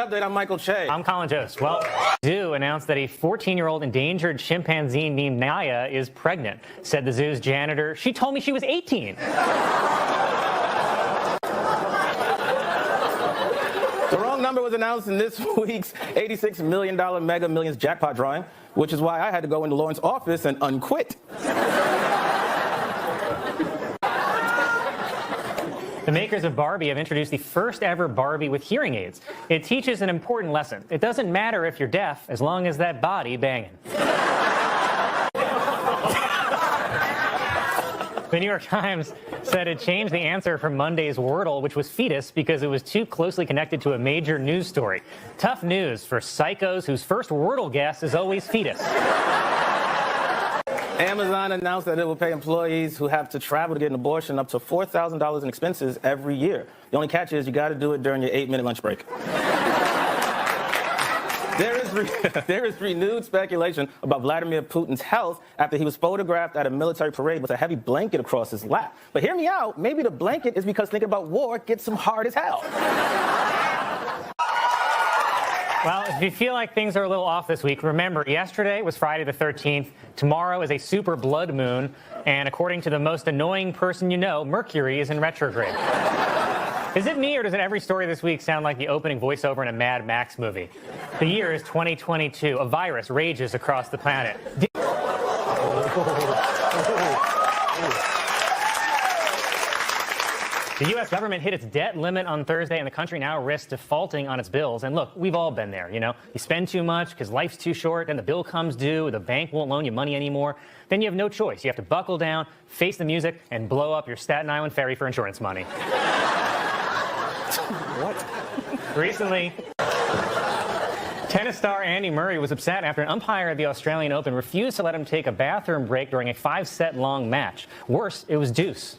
update. I'm Michael Che. I'm Colin Jost. Well, zoo announced that a 14-year-old endangered chimpanzee named Naya is pregnant. Said the zoo's janitor, "She told me she was 18. The wrong number was announced in this week's $86 million Mega Millions jackpot drawing, which is why I had to go into Lauren's office and unquit. The makers of Barbie have introduced the first ever Barbie with hearing aids. It teaches an important lesson. It doesn't matter if you're deaf, as long as that body banging. The New York Times said it changed the answer from Monday's Wordle, which was fetus, because it was too closely connected to a major news story. Tough news for psychos whose first Wordle guess is always fetus. Amazon announced that it will pay employees who have to travel to get an abortion up to $4,000 in expenses every year. The only catch is you got to do it during your 8-minute lunch break. There is renewed speculation about Vladimir Putin's health after he was photographed at a military parade with a heavy blanket across his lap. But hear me out, maybe the blanket is because thinking about war gets him hard as hell. Well, if you feel like things are a little off this week, remember, yesterday was Friday the 13th. Tomorrow is a super blood moon. And according to the most annoying person you know, Mercury is in retrograde. Is it me, or does it every story this week sound like the opening voiceover in a Mad Max movie? The year is 2022. A virus rages across the planet. The U.S. government hit its debt limit on Thursday, and the country now risks defaulting on its bills. And look, we've all been there, you know. You spend too much because life's too short, then the bill comes due, the bank won't loan you money anymore. Then you have no choice. You have to buckle down, face the music, and blow up your Staten Island ferry for insurance money. What? Recently, tennis star Andy Murray was upset after an umpire at the Australian Open refused to let him take a bathroom break during a 5-set-long match. Worse, it was deuce.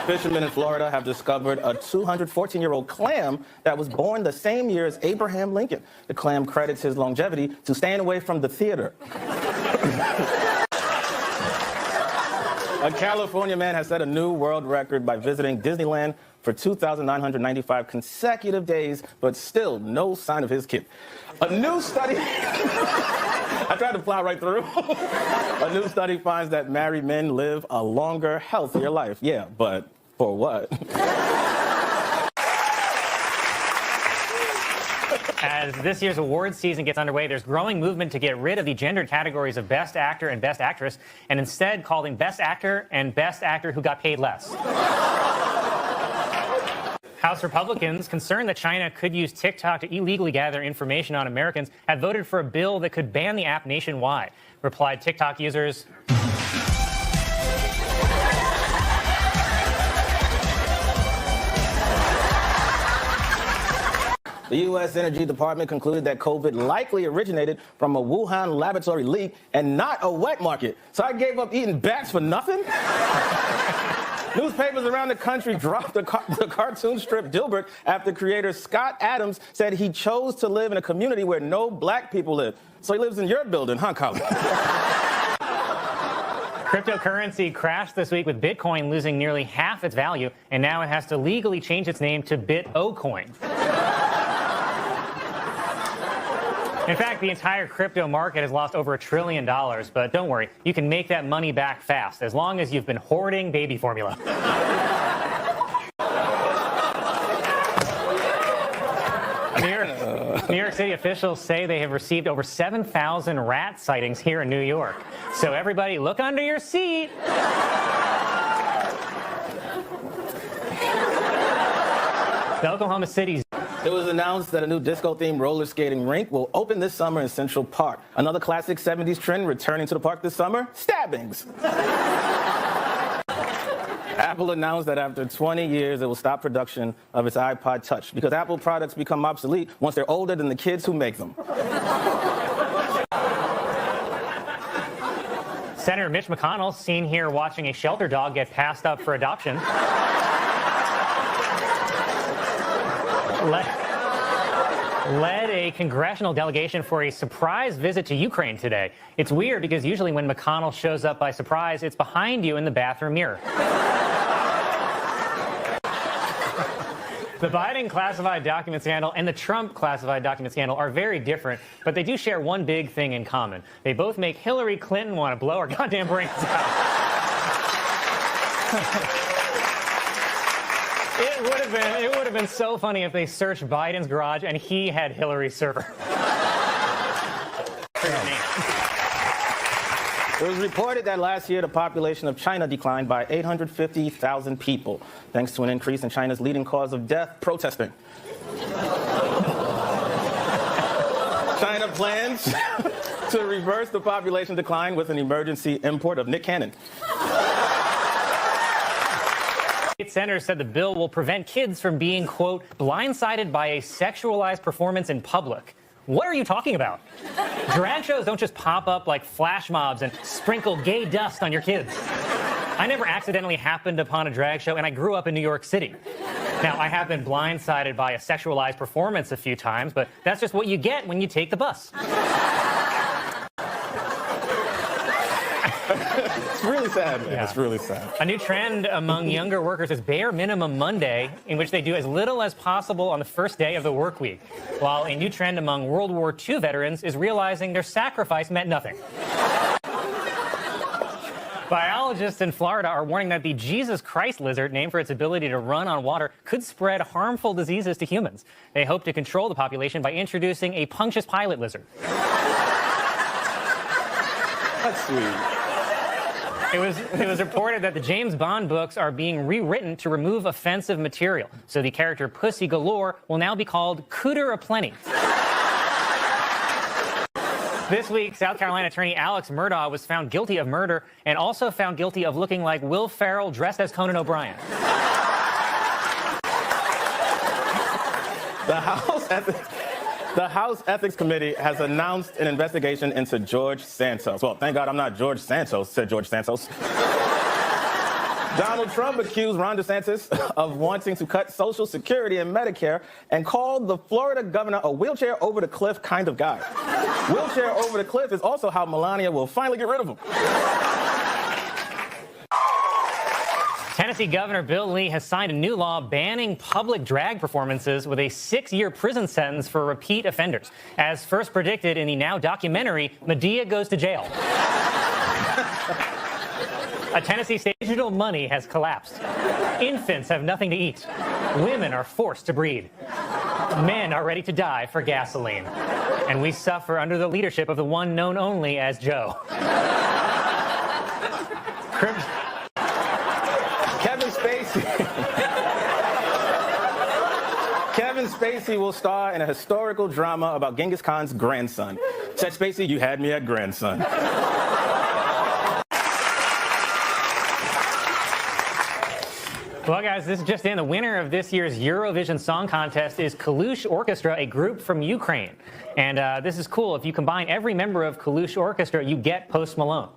Fishermen in Florida have discovered a 214-year-old clam that was born the same year as Abraham Lincoln. The clam credits his longevity to staying away from the theater. A California man has set a new world record by visiting Disneyland for 2,995 consecutive days, but still no sign of his kid. A new study... I tried to plow right through. A new study finds that married men live a longer, healthier life. Yeah, but for what? As this year's awards season gets underway, there's growing movement to get rid of the gendered categories of Best Actor and Best Actress, and instead call them Best Actor and Best Actor who got paid less. House Republicans, concerned that China could use TikTok to illegally gather information on Americans, have voted for a bill that could ban the app nationwide. Replied TikTok users. The U.S. Energy Department concluded that COVID likely originated from a Wuhan laboratory leak and not a wet market. So I gave up eating bats for nothing? Newspapers around the country dropped the cartoon strip Dilbert after creator Scott Adams said he chose to live in a community where no black people live. So he lives in your building, huh, Colin? Cryptocurrency crashed this week with Bitcoin losing nearly half its value, and now it has to legally change its name to BitOcoin. In fact, the entire crypto market has lost over $1 trillion, but don't worry, you can make that money back fast, as long as you've been hoarding baby formula. New York City officials say they have received over 7,000 rat sightings here in New York. So everybody, look under your seat. The Oklahoma City's It was announced that a new disco-themed roller skating rink will open this summer in Central Park. Another classic 70s trend returning to the park this summer, stabbings. Apple announced that after 20 years, it will stop production of its iPod Touch because Apple products become obsolete once they're older than the kids who make them. Senator Mitch McConnell, seen here watching a shelter dog get passed up for adoption. Led a congressional delegation for a surprise visit to Ukraine today. It's weird because usually when McConnell shows up by surprise, it's behind you in the bathroom mirror. The Biden classified document scandal and the Trump classified document scandal are very different, but they do share one big thing in common. They both make Hillary Clinton want to blow her goddamn brains out. It would have been so funny if they searched Biden's garage and he had Hillary's server. It was reported that last year the population of China declined by 850,000 people, thanks to an increase in China's leading cause of death, protesting. China plans to reverse the population decline with an emergency import of Nick Cannon. State senators said the bill will prevent kids from being, quote, blindsided by a sexualized performance in public. What are you talking about? Drag shows don't just pop up like flash mobs and sprinkle gay dust on your kids. I never accidentally happened upon a drag show, and I grew up in New York City. Now, I have been blindsided by a sexualized performance a few times, but that's just what you get when you take the bus. It's really sad, man. Yeah. It's really sad. A new trend among younger workers is Bare Minimum Monday, in which they do as little as possible on the first day of the work week, while a new trend among World War II veterans is realizing their sacrifice meant nothing. Biologists in Florida are warning that the Jesus Christ lizard, named for its ability to run on water, could spread harmful diseases to humans. They hope to control the population by introducing a Pontius Pilate lizard. That's sweet. It was reported that the James Bond books are being rewritten to remove offensive material. So the character Pussy Galore will now be called Cooter Aplenty. This week, South Carolina attorney Alex Murdaugh was found guilty of murder and also found guilty of looking like Will Ferrell dressed as Conan O'Brien. The House Ethics Committee has announced an investigation into George Santos. Well, thank God I'm not George Santos, said George Santos. Donald Trump accused Ron DeSantis of wanting to cut Social Security and Medicare and called the Florida governor a wheelchair-over-the-cliff kind of guy. Wheelchair over the cliff is also how Melania will finally get rid of him. Tennessee Governor Bill Lee has signed a new law banning public drag performances with a 6-year prison sentence for repeat offenders. As first predicted in the now documentary, Medea Goes to Jail. A Tennessee state digital money has collapsed. Infants have nothing to eat. Women are forced to breed. Men are ready to die for gasoline. And we suffer under the leadership of the one known only as Joe. Kevin Spacey will star in a historical drama about Genghis Khan's grandson. Chet Spacey, you had me at grandson. Well, guys, this is just in. The winner of this year's Eurovision Song Contest is Kalush Orchestra, a group from Ukraine. And this is cool. If you combine every member of Kalush Orchestra, you get Post Malone.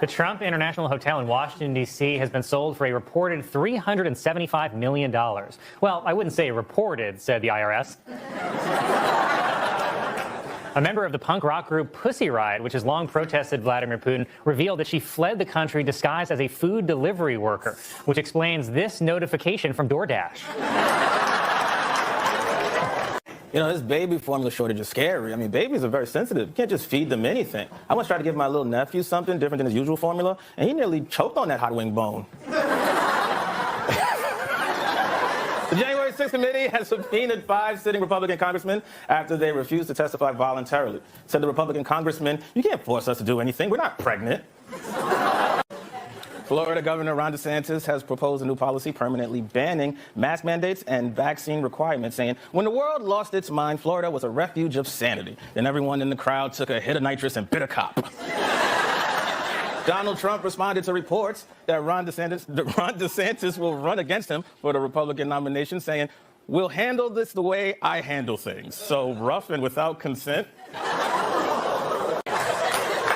The Trump International Hotel in Washington, D.C. has been sold for a reported $375 million. Well, I wouldn't say reported, said the IRS. A member of the punk rock group Pussy Riot, which has long protested Vladimir Putin, revealed that she fled the country disguised as a food delivery worker, which explains this notification from DoorDash. You know, this baby formula shortage is scary. I mean, babies are very sensitive. You can't just feed them anything. I once tried to give my little nephew something different than his usual formula, and he nearly choked on that hot wing bone. The January 6th committee has subpoenaed 5 sitting Republican congressmen after they refused to testify voluntarily. Said the Republican congressman, you can't force us to do anything. We're not pregnant. Florida Governor Ron DeSantis has proposed a new policy permanently banning mask mandates and vaccine requirements, saying, when the world lost its mind, Florida was a refuge of sanity. Then everyone in the crowd took a hit of nitrous and bit a cop. Donald Trump responded to reports that Ron DeSantis will run against him for the Republican nomination, saying, we'll handle this the way I handle things. So rough and without consent.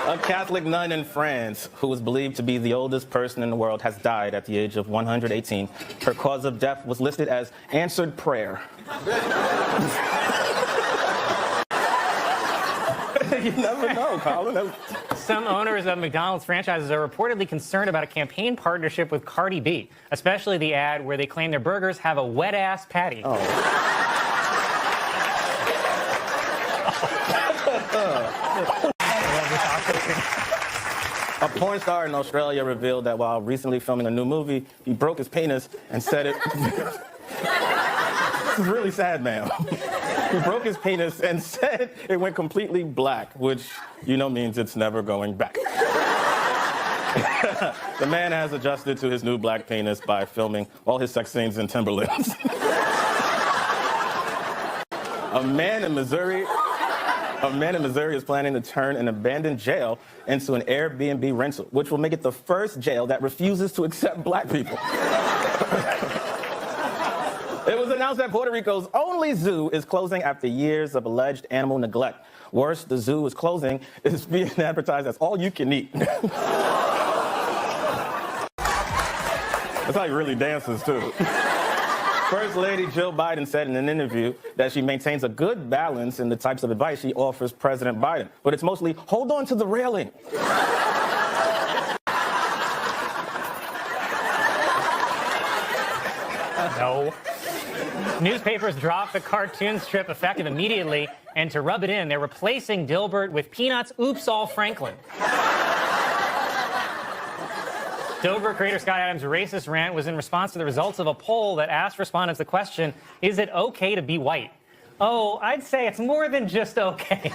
A Catholic nun in France, who was believed to be the oldest person in the world, has died at the age of 118. Her cause of death was listed as answered prayer. You never know, Colin. Some owners of McDonald's franchises are reportedly concerned about a campaign partnership with Cardi B, especially the ad where they claim their burgers have a wet-ass patty. Oh. A porn star in Australia revealed that while recently filming a new movie, he broke his penis and said it... This is really sad, ma'am. He broke his penis and said it went completely black, which, means it's never going back. The man has adjusted to his new black penis by filming all his sex scenes in Timberlands. A man in Missouri is planning to turn an abandoned jail into an Airbnb rental, which will make it the first jail that refuses to accept black people. It was announced that Puerto Rico's only zoo is closing after years of alleged animal neglect. Worse, the zoo is closing is being advertised as all you can eat. That's how he really dances, too. First Lady Jill Biden said in an interview that she maintains a good balance in the types of advice she offers President Biden. But it's mostly, hold on to the railing. No. Newspapers dropped the cartoon strip effective immediately, and to rub it in, they're replacing Dilbert with Peanuts' Oops All Franklin. Dilbert creator Scott Adams' racist rant was in response to the results of a poll that asked respondents the question, is it okay to be white? Oh, I'd say it's more than just okay.